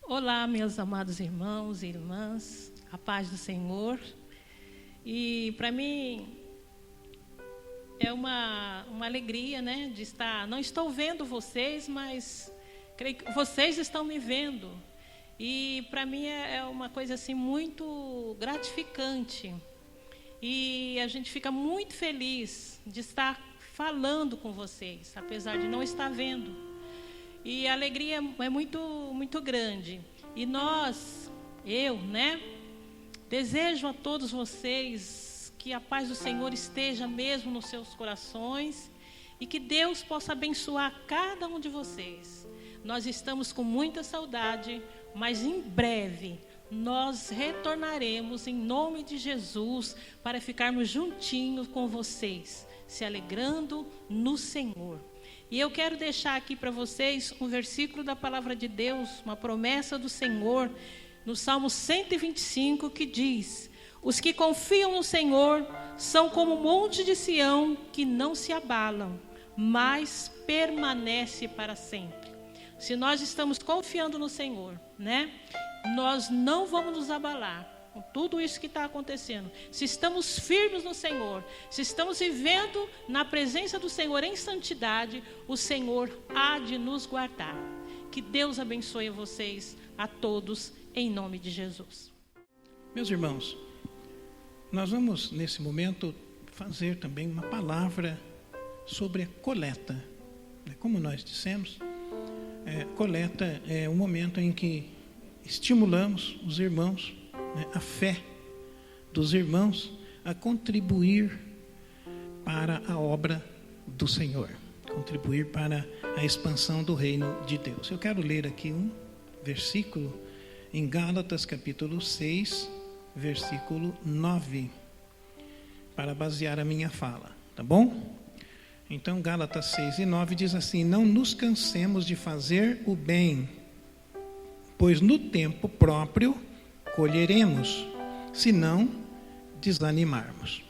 Olá, meus amados irmãos e irmãs, a paz do Senhor. E para mim é uma alegria, né, de estar. Não estou vendo vocês, mas creio que vocês estão me vendo. E para mim é uma coisa assim muito gratificante. E a gente fica muito feliz de estar falando com vocês, apesar de não estar vendo. E a alegria é muito, muito grande. E eu, desejo a todos vocês que a paz do Senhor esteja mesmo nos seus corações e que Deus possa abençoar cada um de vocês. Nós estamos com muita saudade, mas em breve nós retornaremos em nome de Jesus para ficarmos juntinhos com vocês, se alegrando no Senhor. E eu quero deixar aqui para vocês um versículo da palavra de Deus, uma promessa do Senhor, no Salmo 125, que diz: os que confiam no Senhor são como o monte de Sião, que não se abalam, mas permanece para sempre. Se nós estamos confiando no Senhor, nós não vamos nos abalar com tudo isso que está acontecendo. Se estamos firmes no Senhor, se estamos vivendo na presença do Senhor em santidade, o Senhor há de nos guardar. Que Deus abençoe vocês, a todos, em nome de Jesus. Meus irmãos, nós vamos nesse momento fazer também uma palavra sobre a coleta. Como nós dissemos, coleta é um momento em que estimulamos os irmãos, a fé dos irmãos a contribuir para a obra do Senhor, contribuir para a expansão do reino de Deus. Eu quero ler aqui um versículo em Gálatas capítulo 6, versículo 9, para basear a minha fala, tá bom? Então Gálatas 6 e 9 diz assim: não nos cansemos de fazer o bem, pois no tempo próprio colheremos, se não desanimarmos.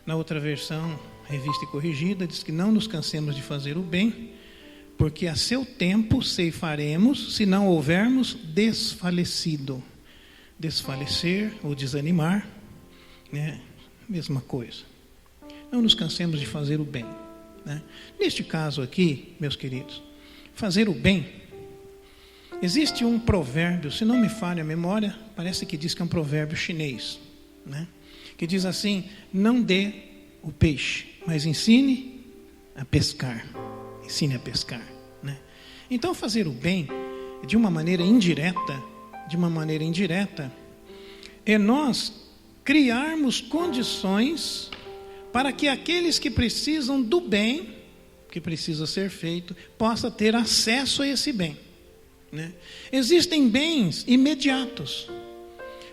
Na outra versão, revista e corrigida, diz que não nos cansemos de fazer o bem, porque a seu tempo ceifaremos, se não houvermos desfalecido. Desfalecer ou desanimar, mesma coisa. Não nos cansemos de fazer o bem. Neste caso aqui, meus queridos, fazer o bem, existe um provérbio, se não me falha a memória, parece que diz que é um provérbio chinês, que diz assim: não dê o peixe, mas ensine a pescar. Ensine a pescar. Então fazer o bem, de uma maneira indireta, é nós criarmos condições para que aqueles que precisam do bem, que precisa ser feito, possa ter acesso a esse bem. Existem bens imediatos.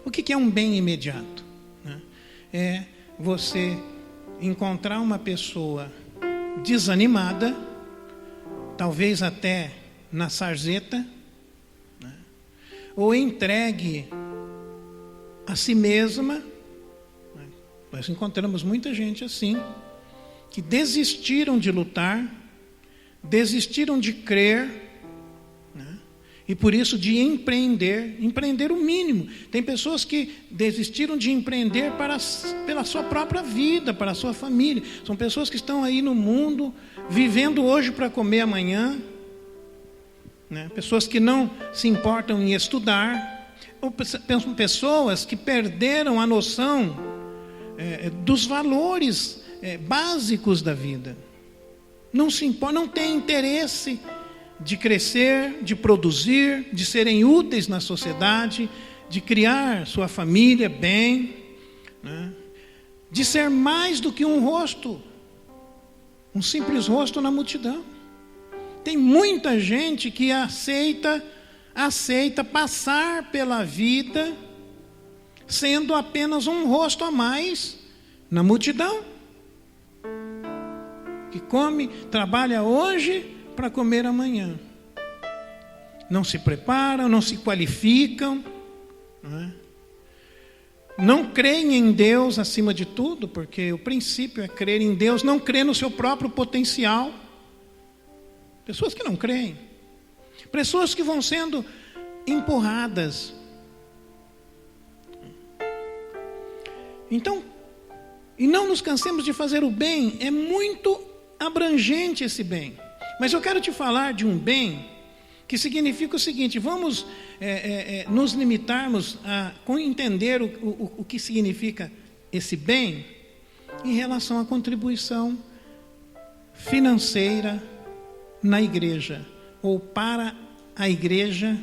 O que é um bem imediato? É você encontrar uma pessoa desanimada, talvez até na sarjeta, ou entregue a si mesma. Nós encontramos muita gente assim, que desistiram de lutar, desistiram de crer, e por isso de empreender o mínimo. Tem pessoas que desistiram de empreender pela sua própria vida, para a sua família. São pessoas que estão aí no mundo, vivendo hoje para comer amanhã. Pessoas que não se importam em estudar. Ou pessoas que perderam a noção dos valores básicos da vida. Não se importam, não têm interesse de crescer, de produzir, de serem úteis na sociedade, de criar sua família bem, de ser mais do que um rosto, um simples rosto na multidão. Tem muita gente que aceita passar pela vida sendo apenas um rosto a mais na multidão, que come, trabalha hoje para comer amanhã. Não se preparam, não se qualificam, não creem em Deus acima de tudo, porque o princípio é crer em Deus, não crer no seu próprio potencial. Pessoas que não creem, pessoas que vão sendo empurradas. Então, e não nos cansemos de fazer o bem, é muito abrangente esse bem. Mas eu quero te falar de um bem que significa o seguinte: vamos nos limitarmos a entender o que significa esse bem em relação à contribuição financeira na igreja, ou para a igreja,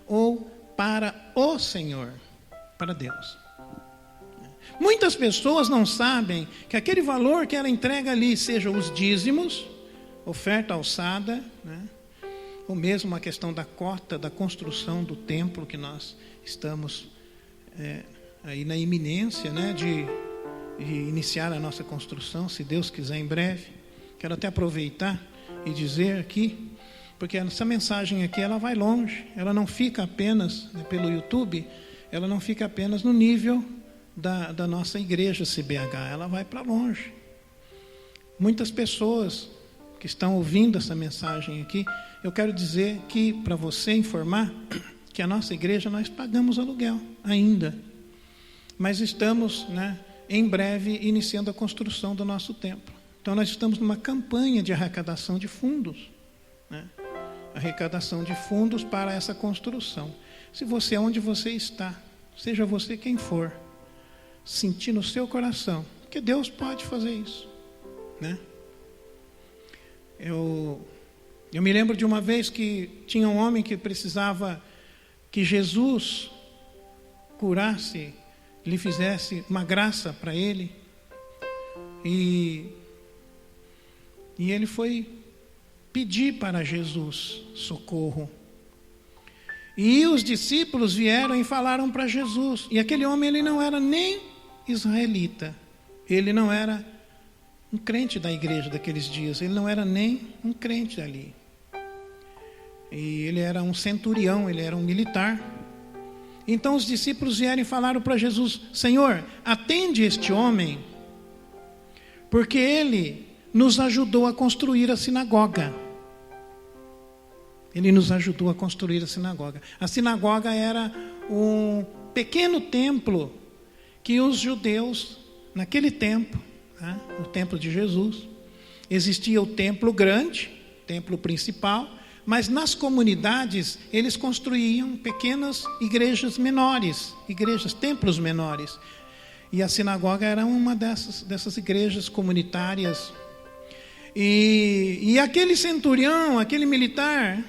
ou para o Senhor, para Deus. Muitas pessoas não sabem que aquele valor que ela entrega ali, seja os dízimos, oferta alçada, né? Ou mesmo a questão da cota, da construção do templo, que nós estamos aí na iminência, né, de iniciar a nossa construção, se Deus quiser, em breve. Quero até aproveitar e dizer aqui, porque essa mensagem aqui, ela vai longe, ela não fica apenas, né, pelo YouTube, ela não fica apenas no nível da nossa igreja CBH, ela vai para longe. Muitas pessoas que estão ouvindo essa mensagem aqui, eu quero dizer que, para você informar, que a nossa igreja, nós pagamos aluguel ainda, mas estamos, né, em breve iniciando a construção do nosso templo. Então nós estamos numa campanha de arrecadação de fundos, né? Arrecadação de fundos para essa construção. Se você, onde você está, seja você quem for, sentir no seu coração que Deus pode fazer isso, né? Eu me lembro de uma vez que tinha um homem que precisava que Jesus curasse, lhe fizesse uma graça para ele, e ele foi pedir para Jesus socorro. E os discípulos vieram e falaram para Jesus. E aquele homem, ele não era nem israelita. Ele não era um crente da igreja daqueles dias. Ele não era nem um crente ali. E ele era um centurião, ele era um militar. Então os discípulos vieram e falaram para Jesus: Senhor, atende este homem, porque ele nos ajudou a construir a sinagoga. Ele nos ajudou a construir a sinagoga. A sinagoga era um pequeno templo que os judeus, naquele tempo, né, no templo de Jesus, existia o templo grande, templo principal, mas nas comunidades eles construíam pequenas igrejas menores, templos menores. E a sinagoga era uma dessas igrejas comunitárias. E aquele centurião, aquele militar,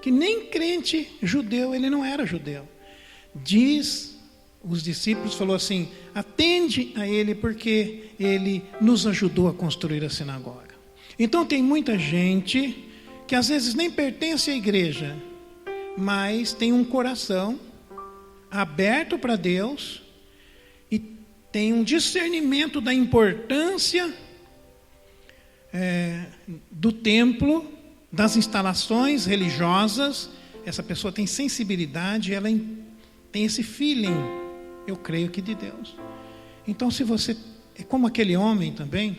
que nem crente judeu, ele não era judeu. Diz, os discípulos falou assim: atende a ele, porque ele nos ajudou a construir a sinagoga. Então tem muita gente que às vezes nem pertence à igreja, mas tem um coração aberto para Deus e tem um discernimento da importância do templo, das instalações religiosas. Essa pessoa tem sensibilidade, ela tem esse feeling, eu creio que de Deus. Então, se você é como aquele homem também,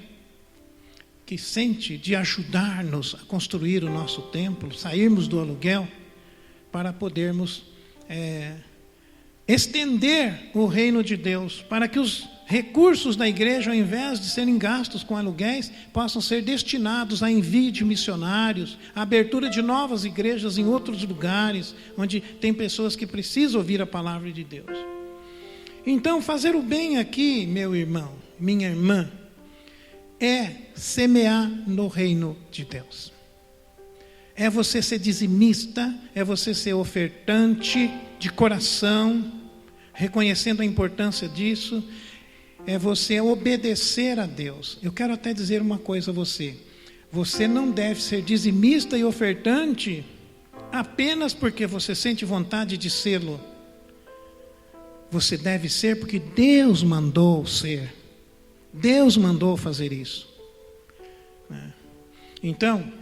que sente de ajudar-nos a construir o nosso templo, sairmos do aluguel, para podermos estender o reino de Deus, para que os recursos da igreja, ao invés de serem gastos com aluguéis, possam ser destinados a envio de missionários, a abertura de novas igrejas em outros lugares, onde tem pessoas que precisam ouvir a palavra de Deus. Então, fazer o bem aqui, meu irmão, minha irmã, é semear no reino de Deus. É você ser dizimista, é você ser ofertante de coração, reconhecendo a importância disso, é você obedecer a Deus. Eu quero até dizer uma coisa a você: você não deve ser dizimista e ofertante apenas porque você sente vontade de sê-lo. Você deve ser porque Deus mandou ser. Deus mandou fazer isso. Então,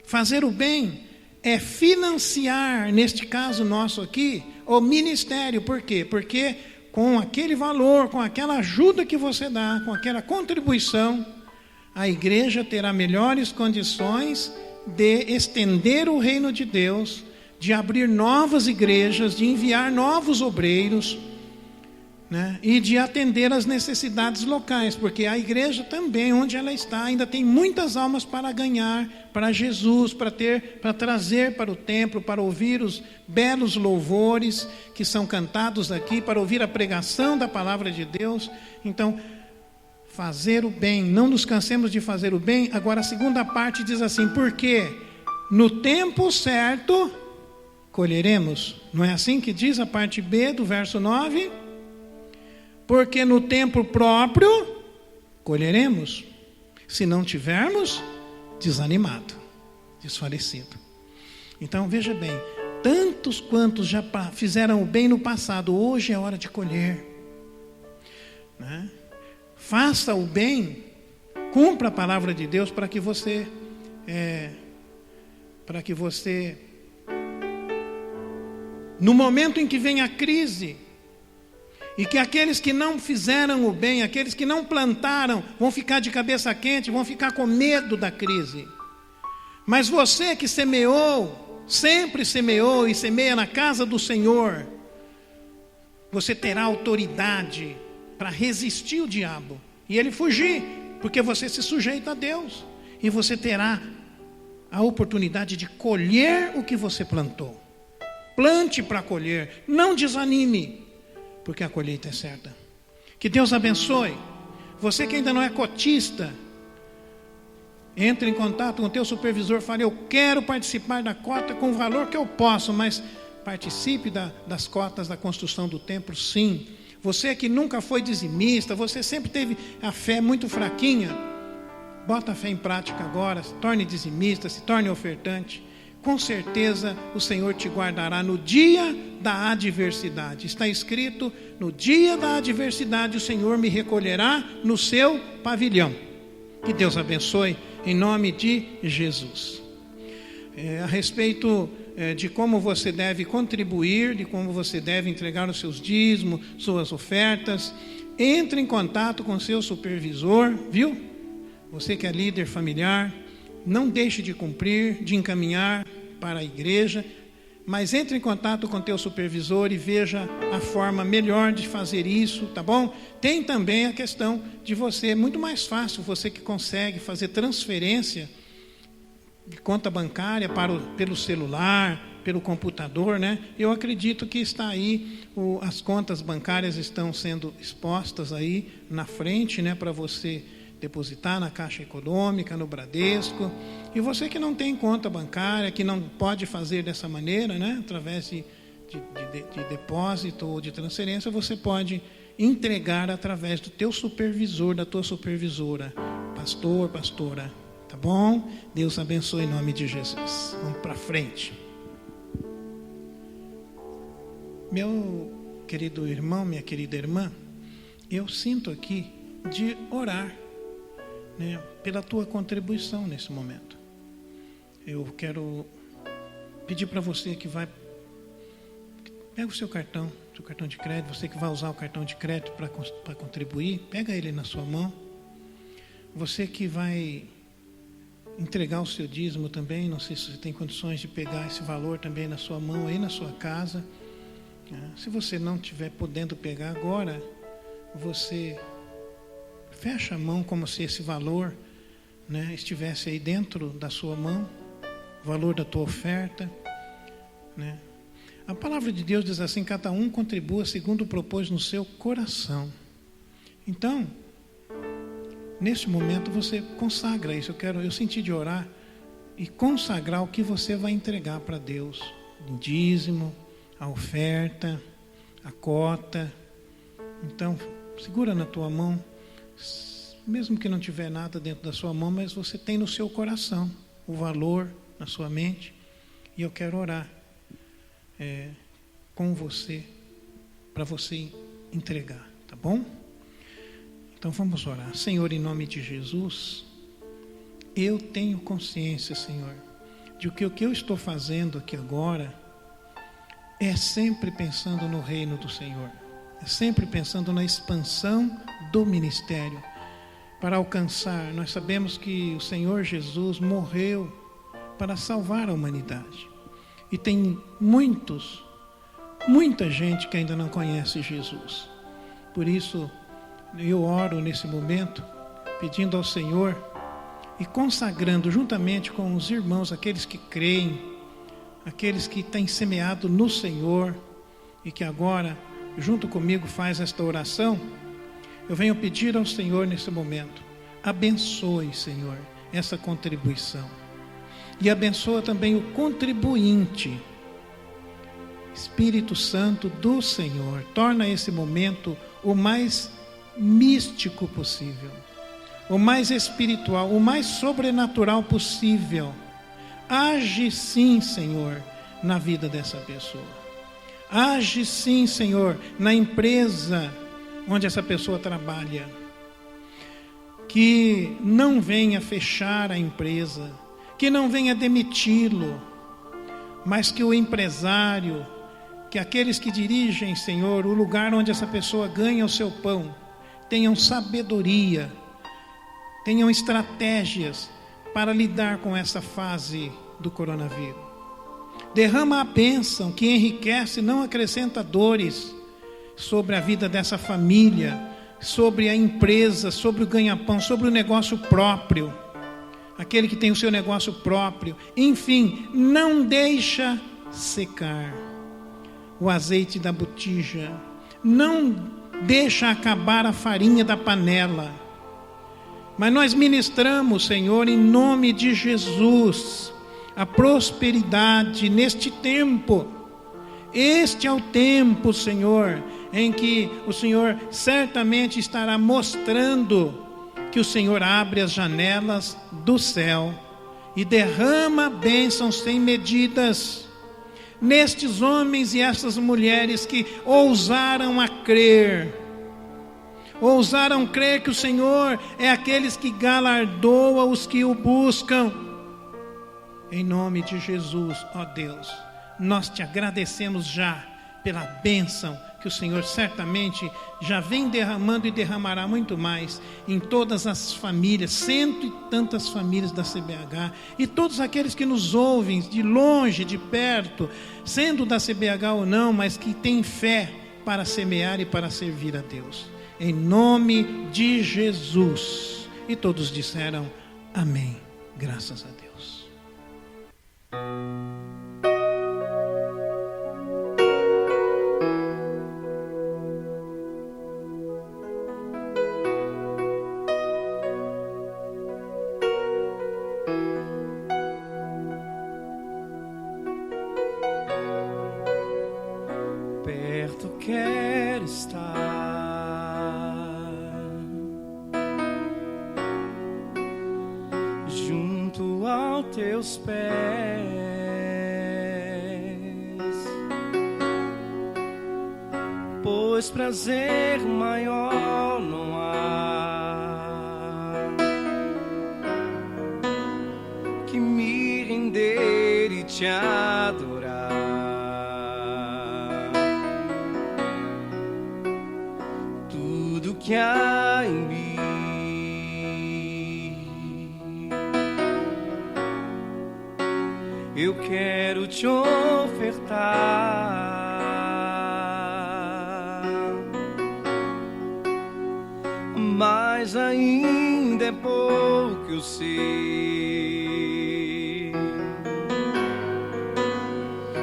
fazer o bem é financiar, neste caso nosso aqui, o ministério. Por quê? Porque com aquele valor, com aquela ajuda que você dá, com aquela contribuição, a igreja terá melhores condições de estender o reino de Deus, de abrir novas igrejas, de enviar novos obreiros, né? E de atender às necessidades locais, porque a igreja também, onde ela está, ainda tem muitas almas para ganhar para Jesus, para trazer para o templo, para ouvir os belos louvores que são cantados aqui, para ouvir a pregação da palavra de Deus. Então, fazer o bem, não nos cansemos de fazer o bem. Agora a segunda parte diz assim: porque no tempo certo colheremos. Não é assim que diz a parte B do verso 9? Porque no tempo próprio colheremos, se não tivermos desanimado, desfalecido. Então veja bem, tantos quantos já fizeram o bem no passado, hoje é hora de colher, né? Faça o bem, cumpra a palavra de Deus para que você no momento em que vem a crise, e que aqueles que não fizeram o bem, aqueles que não plantaram, vão ficar de cabeça quente, vão ficar com medo da crise. Mas você que semeou, sempre semeou e semeia na casa do Senhor, você terá autoridade para resistir o diabo e ele fugir, porque você se sujeita a Deus, e você terá a oportunidade de colher o que você plantou. Plante para colher, não desanime, porque a colheita é certa. Que Deus abençoe. Você que ainda não é cotista, entre em contato com o teu supervisor, fale: eu quero participar da cota com o valor que eu posso, mas participe das cotas da construção do templo, sim. Você que nunca foi dizimista, você sempre teve a fé muito fraquinha, bota a fé em prática agora, se torne dizimista, se torne ofertante. Com certeza o Senhor te guardará no dia da adversidade. Está escrito: no dia da adversidade o Senhor me recolherá no seu pavilhão. Que Deus abençoe, em nome de Jesus. A respeito de como você deve contribuir, de como você deve entregar os seus dízimos, suas ofertas, entre em contato com seu supervisor, viu? Você que é líder familiar, não deixe de cumprir, de encaminhar para a igreja, mas entre em contato com teu supervisor e veja a forma melhor de fazer isso, tá bom? Tem também a questão de você, muito mais fácil, você que consegue fazer transferência de conta bancária pelo celular, pelo computador, né? Eu acredito que está aí, as contas bancárias estão sendo expostas aí na frente, né, para você depositar na Caixa Econômica, no Bradesco. E você que não tem conta bancária, que não pode fazer dessa maneira, né, através de depósito ou de transferência, você pode entregar através do teu supervisor, da tua supervisora, pastor, pastora, tá bom? Deus abençoe em nome de Jesus. Vamos para frente. Meu querido irmão, minha querida irmã, eu sinto aqui de orar, né, pela tua contribuição nesse momento. Eu quero pedir para você que vai, pega o seu cartão de crédito, você que vai usar o cartão de crédito para contribuir, pega ele na sua mão. Você que vai entregar o seu dízimo também, não sei se você tem condições de pegar esse valor também na sua mão, aí na sua casa. Se você não estiver podendo pegar agora, você fecha a mão como se esse valor, né, estivesse aí dentro da sua mão, o valor da tua oferta, né? A palavra de Deus diz assim: cada um contribua segundo propôs no seu coração. Então, neste momento você consagra isso. Eu senti de orar e consagrar o que você vai entregar para Deus: o dízimo, a oferta, a cota. Então, segura na tua mão, mesmo que não tiver nada dentro da sua mão, mas você tem no seu coração o valor, na sua mente, e eu quero orar com você, para você entregar, tá bom? Então vamos orar. Senhor, em nome de Jesus, eu tenho consciência, Senhor, de que o que eu estou fazendo aqui agora é sempre pensando no reino do Senhor, é sempre pensando na expansão do ministério, para alcançar. Nós sabemos que o Senhor Jesus morreu para salvar a humanidade. E tem muita gente que ainda não conhece Jesus. Por isso, eu oro nesse momento, pedindo ao Senhor e consagrando juntamente com os irmãos, aqueles que creem, aqueles que têm semeado no Senhor e que agora, junto comigo, faz esta oração. Eu venho pedir ao Senhor nesse momento, abençoe, Senhor, essa contribuição. E abençoa também o contribuinte. Espírito Santo do Senhor, torna esse momento o mais místico possível, o mais espiritual, o mais sobrenatural possível. Age sim, Senhor, na vida dessa pessoa. Age sim, Senhor, na empresa onde essa pessoa trabalha. Que não venha fechar a empresa, que não venha demiti-lo, mas que o empresário, que aqueles que dirigem, Senhor, o lugar onde essa pessoa ganha o seu pão, tenham sabedoria, tenham estratégias para lidar com essa fase do coronavírus. Derrama a bênção que enriquece, não acrescenta dores sobre a vida dessa família, sobre a empresa, sobre o ganha-pão, sobre o negócio próprio, aquele que tem o seu negócio próprio. Enfim, não deixa secar o azeite da botija, não deixa acabar a farinha da panela. Mas nós ministramos, Senhor, em nome de Jesus, a prosperidade neste tempo. Este é o tempo, Senhor, em que o Senhor certamente estará mostrando que o Senhor abre as janelas do céu e derrama bênçãos sem medidas nestes homens e estas mulheres que ousaram crer que o Senhor é aqueles que galardoa os que o buscam. Em nome de Jesus, ó Deus, nós te agradecemos já pela bênção que o Senhor certamente já vem derramando e derramará muito mais em todas as famílias, 100 e tantas famílias da CBH, e todos aqueles que nos ouvem de longe, de perto, sendo da CBH ou não, mas que têm fé para semear e para servir a Deus. Em nome de Jesus. E todos disseram amém. Graças a Deus. Perto quero estar, junto aos teus pés, pois prazer maior não há que me render e te adorar. Que há em mim, eu quero te ofertar, mas ainda é pouco, eu sei,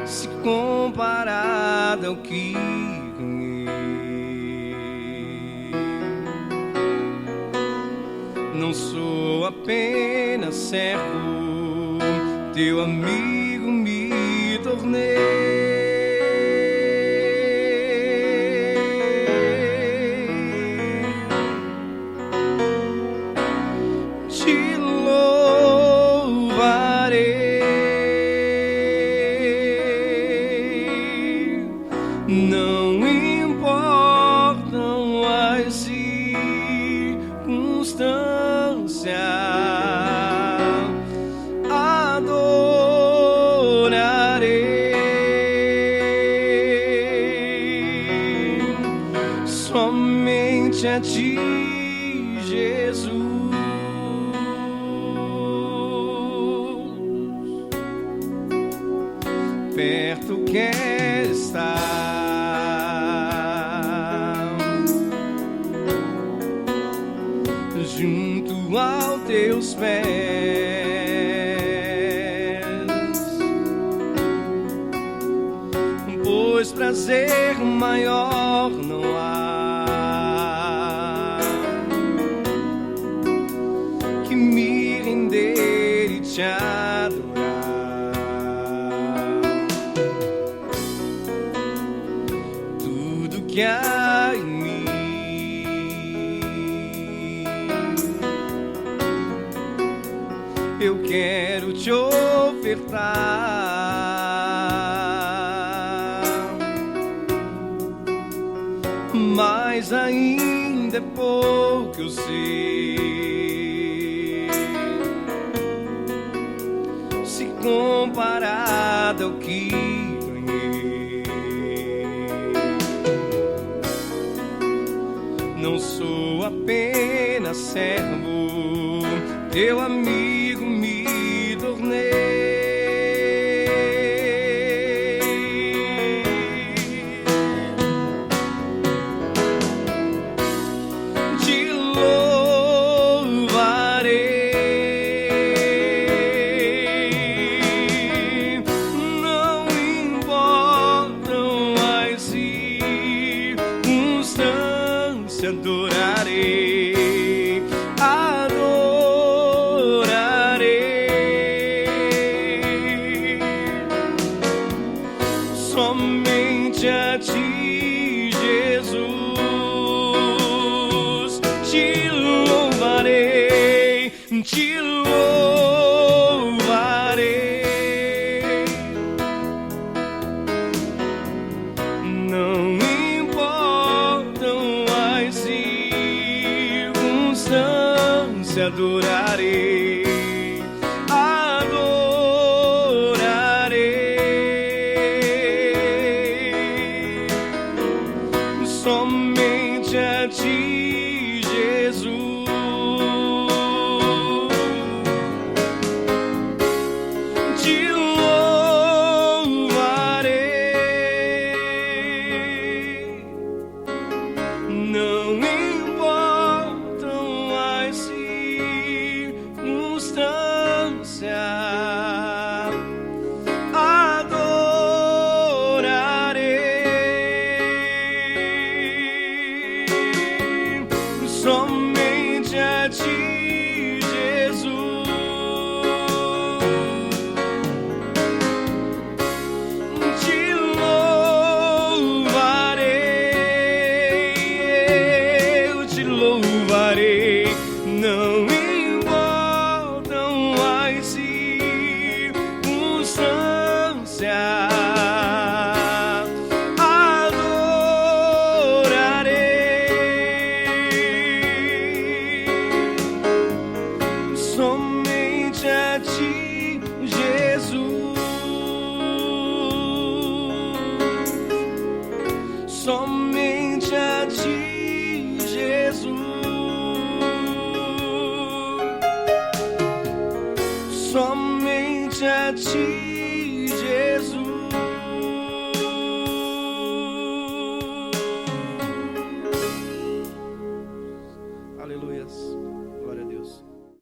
se comparado ao que não sou apenas servo, teu amigo me tornei. Te louvarei, não importam as circunstâncias. Adorarei somente a ti, Jesus. quero estar junto aos teus pés, pois prazer maior não há que me render e te adorar. Tudo que há em mim eu quero te ofertar, mas ainda é pouco, eu sei, se comparado ao que ganhei. Não sou apenas servo, teu amigo me tornei. Te louvarei, não importam as circunstâncias, adorarei, somente a ti, Jesus, te louvarei, te louvarei. Não importam as circunstâncias, adorarei, somente a ti, Jesus, te louvarei. Não importam as circunstâncias, somente a ti, Jesus, te louvarei, eu te louvarei. Não importam as circunstâncias, somente a ti, Jesus, somente a ti, Jesus, somente a ti, Jesus.